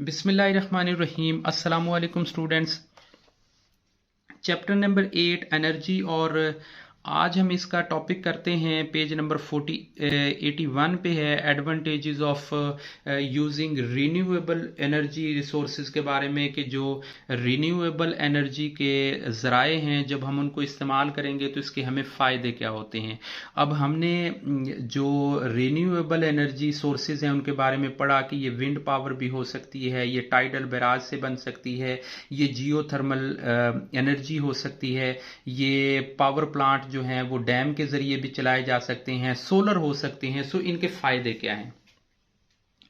बिस्मिल्लाहिर्रहमानिर्रहीम। अस्सलामु अलैकुम स्टूडेंट्स। चैप्टर नंबर 8 एनर्जी, और आज हम इसका टॉपिक करते हैं पेज नंबर 81 पे है, advantages of using renewable energy resources के बारे में कि जो रीन्यूएबल एनर्जी के ज़राए हैं जब हम उनको इस्तेमाल करेंगे तो इसके हमें फ़ायदे क्या होते हैं। अब हमने जो रीन्यूएबल एनर्जी सोर्सेज हैं उनके बारे में पढ़ा कि ये विंड पावर भी हो सकती है, ये टाइडल बैराज से बन सकती है, ये जियोथर्मल एनर्जी हो सकती है, ये पावर प्लांट जो हैं वो डैम के जरिए भी चलाए जा सकते हैं, सोलर हो सकते हैं। सो इनके फायदे क्या हैं?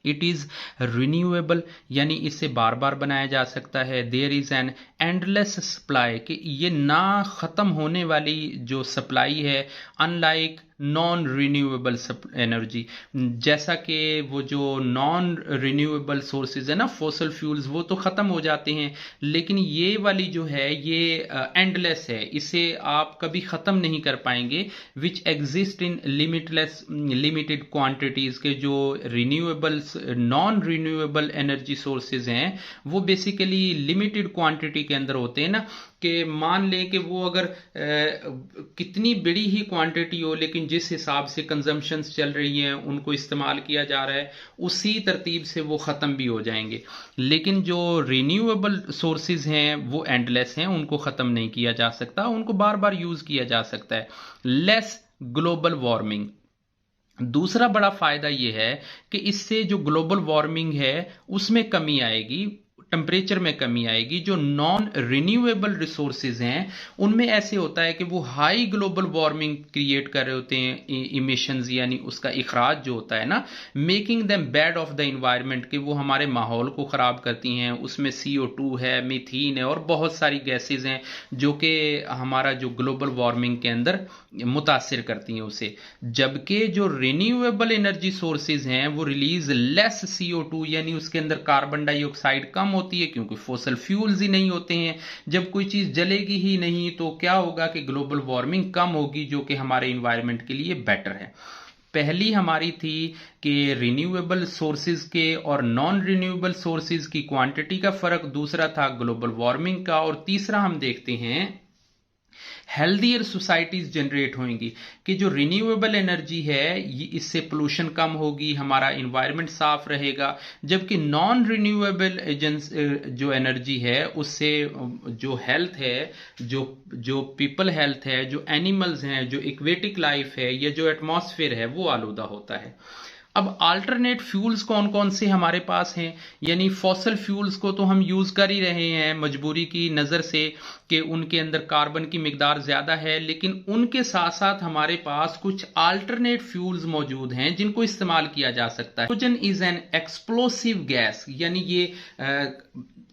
इट इज रिन्यूएबल, यानी इसे बार बार बनाया जा सकता है। There is an endless supply, कि ये ना खत्म होने वाली जो सप्लाई है, अनलाइक नॉन रिन्यूएबल एनर्जी। जैसा कि वो जो नॉन रिन्यूएबल सोर्सेज है ना, फॉसल फ्यूल्स, वो तो खत्म हो जाते हैं, लेकिन ये वाली जो है ये एंडलेस है, इसे आप कभी खत्म नहीं कर पाएंगे। Which exist in limited quantities, के जो renewable non renewable energy sources हैं वो बेसिकली लिमिटेड क्वांटिटी के अंदर होते हैं ना, कि मान लें कि वो अगर कितनी बड़ी ही क्वांटिटी हो, लेकिन जिस हिसाब से कंजम्पशंस चल रही हैं उनको इस्तेमाल किया जा रहा है, उसी तरतीब से वो ख़त्म भी हो जाएंगे। लेकिन जो रिन्यूएबल सोर्सेज हैं वो एंडलेस हैं, उनको ख़त्म नहीं किया जा सकता, उनको बार बार यूज़ किया जा सकता है। लेस ग्लोबल वार्मिंग, दूसरा बड़ा फायदा यह है कि इससे जो ग्लोबल वार्मिंग है उसमें कमी आएगी, टेम्परेचर में कमी आएगी। जो नॉन रिन्यूएबल रिसोर्सेज हैं उनमें ऐसे होता है कि वो हाई ग्लोबल वार्मिंग क्रिएट कर रहे होते हैं, इमिशंस यानी उसका इखराज जो होता है ना, making them bad of the environment, कि वो हमारे माहौल को ख़राब करती हैं। उसमें CO2 है, मीथेन है और बहुत सारी गैसेज हैं जो कि हमारा जो ग्लोबल वार्मिंग के अंदर मुतासिर करती हैं उसे। जबकि जो रिन्यूएबल एनर्जी सोर्सेज हैं वो रिलीज लेस CO2, यानी उसके अंदर कार्बन डाइऑक्साइड कम होती है, क्योंकि फॉसल फ्यूल्स ही नहीं होते हैं। जब कोई चीज जलेगी ही नहीं तो क्या होगा कि ग्लोबल वार्मिंग कम होगी, जो कि हमारे इन्वायरमेंट के लिए बेटर है। पहली हमारी थी कि रिन्यूएबल सोर्सेज के और नॉन रिन्यूएबल सोर्सेज की क्वांटिटी का फर्क, दूसरा था ग्लोबल वार्मिंग का, और तीसरा हम देखते हैं हेल्दियर सोसाइटीज जनरेट होंगी, कि जो रिन्यूएबल एनर्जी है इससे पोल्यूशन कम होगी, हमारा इन्वायरमेंट साफ रहेगा। जबकि नॉन रिन्यूएबल जो एनर्जी है उससे जो हेल्थ है, जो जो पीपल हेल्थ है, जो एनिमल्स हैं, जो एक्वेटिक लाइफ है, या जो एटमॉस्फेयर है वो आलूदा होता है। अब अल्टरनेट फ्यूल्स कौन कौन से हमारे पास हैं? यानी फॉसल फ्यूल्स को तो हम यूज कर ही रहे हैं मजबूरी की नजर से, कि उनके अंदर कार्बन की मिकदार ज्यादा है, लेकिन उनके साथ साथ हमारे पास कुछ अल्टरनेट फ्यूल्स मौजूद हैं जिनको इस्तेमाल किया जा सकता है। Hydrogen is an explosive gas, यानी ये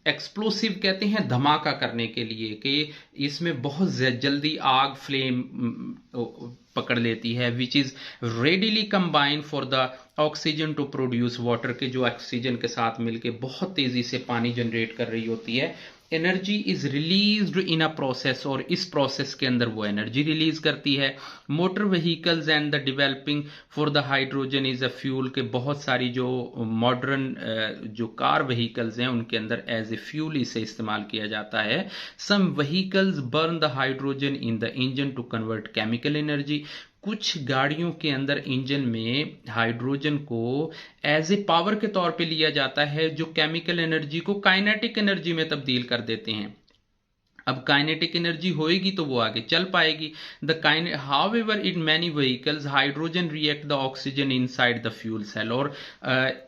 एक्सप्लोसिव कहते हैं धमाका करने के लिए, कि इसमें बहुत जल्दी आग फ्लेम पकड़ लेती है। Which is readily combine for the oxygen to produce water, के जो ऑक्सीजन के साथ मिलके बहुत तेजी से पानी जनरेट कर रही होती है। Energy is released in a process, और इस प्रोसेस के अंदर वो एनर्जी रिलीज करती है। Motor vehicles and the developing for the hydrogen is a fuel, के बहुत सारी जो मॉडर्न जो कार व्हीकल्स हैं उनके अंदर एज ए फ्यूल इसे इस्तेमाल किया जाता है। Some vehicles burn the hydrogen in the engine to convert chemical energy, कुछ गाड़ियों के अंदर इंजन में हाइड्रोजन को एज ए पावर के तौर पे लिया जाता है, जो केमिकल एनर्जी को काइनेटिक एनर्जी में तब्दील कर देते हैं। अब काइनेटिक एनर्जी होएगी तो वो आगे चल पाएगी। However in many vehicles hydrogen react the oxygen inside the fuel cell, और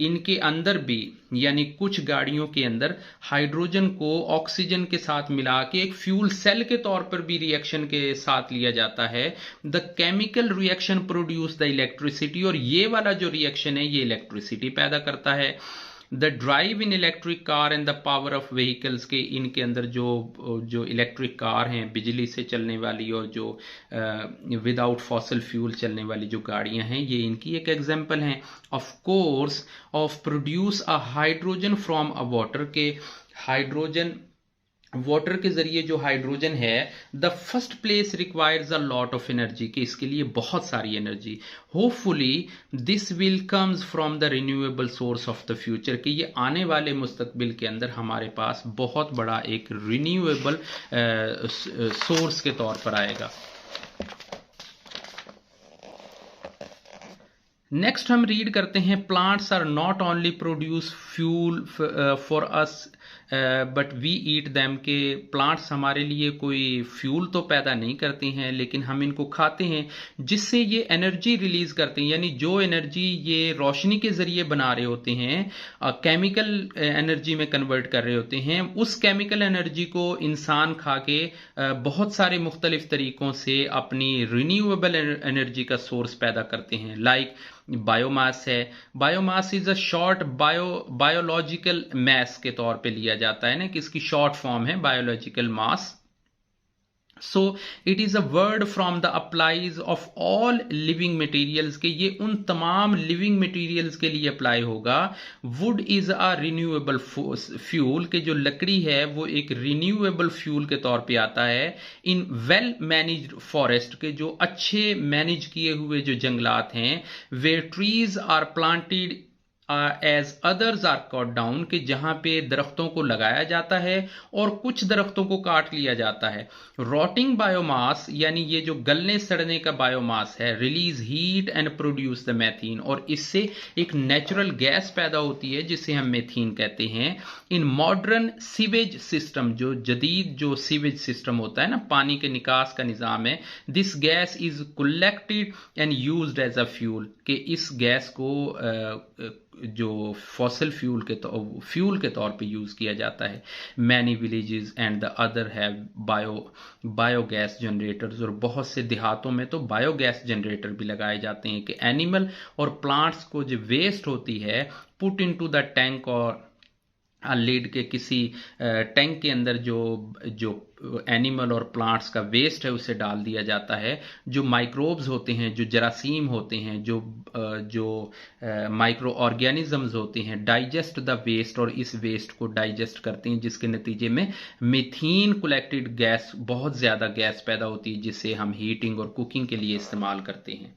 इनके अंदर भी यानी कुछ गाड़ियों के अंदर हाइड्रोजन को ऑक्सीजन के साथ मिला के एक फ्यूल सेल के तौर पर भी रिएक्शन के साथ लिया जाता है। The chemical reaction produce the electricity, और ये वाला जो रिएक्शन है ये इलेक्ट्रिसिटी पैदा करता है। The drive in electric car and the power of vehicles, के इनके अंदर जो इलेक्ट्रिक कार हैं बिजली से चलने वाली, और जो विदाउट फॉसल फ्यूल चलने वाली जो गाड़ियां हैं, ये इनकी एक एग्जांपल हैं। Of course of produce a hydrogen from a water, के हाइड्रोजन वाटर के जरिए जो हाइड्रोजन है, the first place requires a lot of energy, कि इसके लिए बहुत सारी energy. Hopefully this will comes from the renewable source of the future, कि ये आने वाले मुस्तकबिल के अंदर हमारे पास बहुत बड़ा एक रिन्यूएबल सोर्स के तौर पर आएगा। नेक्स्ट हम रीड करते हैं, plants are not only produce fuel for us but we eat them, के प्लांट्स हमारे लिए कोई फ्यूल तो पैदा नहीं करते हैं, लेकिन हम इनको खाते हैं, जिससे ये एनर्जी रिलीज करते हैं। यानी जो एनर्जी ये रोशनी के जरिए बना रहे होते हैं, केमिकल एनर्जी में कन्वर्ट कर रहे होते हैं, उस केमिकल एनर्जी को इंसान खा के बहुत सारे मुख्तलिफ तरीकों से अपनी रिन्यूएबल एनर्जी का सोर्स पैदा करते हैं। लाइक बायोमास है, biomass is a short biological mass के तौर पे लिया जाता है ना, कि इसकी शॉर्ट फॉर्म है biological mass. So it is a word from the applies of all living materials, के ये उन तमाम लिविंग मटेरियल्स के लिए अप्लाई होगा। Would is a renewable fuel, के जो लकड़ी है वो एक रिन्यूएबल फ्यूल के तौर पे आता है। इन वेल मैनेज्ड फॉरेस्ट, के जो अच्छे मैनेज किए हुए जो जंगलात हैं, where trees are planted as others are cut down, के जहां पे दरख्तों को लगाया जाता है और कुछ दरख्तों को काट लिया जाता है। रॉटिंग बायोमास, यानी ये जो गलने सड़ने का बायोमास है, release heat and produce the methane, और इससे एक नेचुरल गैस पैदा होती है जिसे हम मेथीन कहते हैं। इन मॉडर्न सीवेज सिस्टम, जो जदीद जो सीवेज सिस्टम होता है ना, पानी के निकास का निज़ाम है, this gas is collected and used as a fuel, के इस गैस को जो फॉसिल फ्यूल के तौर पे यूज किया जाता है। Many villages and the other have biogas generators, और बहुत से देहातों में तो बायोगैस जनरेटर भी लगाए जाते हैं, कि एनिमल और प्लांट्स को जो वेस्ट होती है, पुट इनटू द टैंक और लीड, के किसी टैंक के अंदर जो एनिमल और प्लांट्स का वेस्ट है उसे डाल दिया जाता है। जो माइक्रोब्स होते हैं, जो जरासीम होते हैं, जो माइक्रो ऑर्गेनिजम्स होते हैं, डाइजेस्ट द वेस्ट, और इस वेस्ट को डाइजेस्ट करते हैं, जिसके नतीजे में मीथेन कलेक्टेड गैस, बहुत ज़्यादा गैस पैदा होती है, जिसे हम हीटिंग और कुकिंग के लिए इस्तेमाल करते हैं।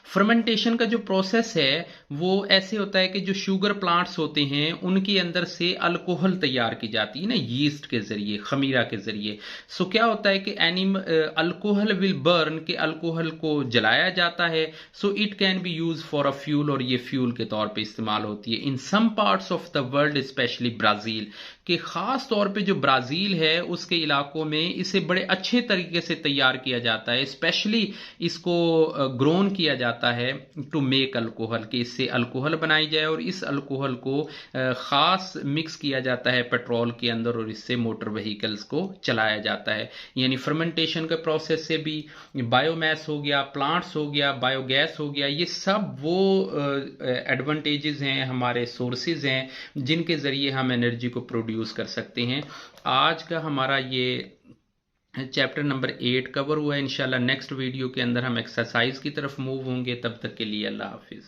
फर्मेंटेशन का जो प्रोसेस है वो ऐसे होता है कि जो शुगर प्लांट्स होते हैं उनके अंदर से अल्कोहल तैयार की जाती है ना, यीस्ट के जरिए, खमीरा के जरिए। सो क्या होता है कि अल्कोहल विल बर्न, के अल्कोहल को जलाया जाता है। So it can be use for a fuel, और ये फ्यूल के तौर पे इस्तेमाल होती है। In some parts of the world, specially Brazil, कि खास तौर पे जो ब्राजील है उसके इलाकों में इसे बड़े अच्छे तरीके से तैयार किया जाता है। स्पेशली इसको ग्रोन किया जाता है टू मेक अल्कोहल, कि इससे अल्कोहल बनाई जाए, और इस अल्कोहल को खास मिक्स किया जाता है पेट्रोल के अंदर, और इससे मोटर व्हीकल्स को चलाया जाता है। यानी फर्मेंटेशन के प्रोसेस से भी बायोमास हो गया, प्लांट्स हो गया, बायोगैस हो गया, ये सब वो एडवांटेजेस हैं, हमारे सोर्सेज हैं, जिनके जरिए हम एनर्जी को प्रोड्यूस कर सकते हैं। आज का हमारा ये चैप्टर नंबर 8 कवर हुआ है। इंशाल्लाह नेक्स्ट वीडियो के अंदर हम एक्सरसाइज की तरफ मूव होंगे। तब तक के लिए अल्लाह हाफिज।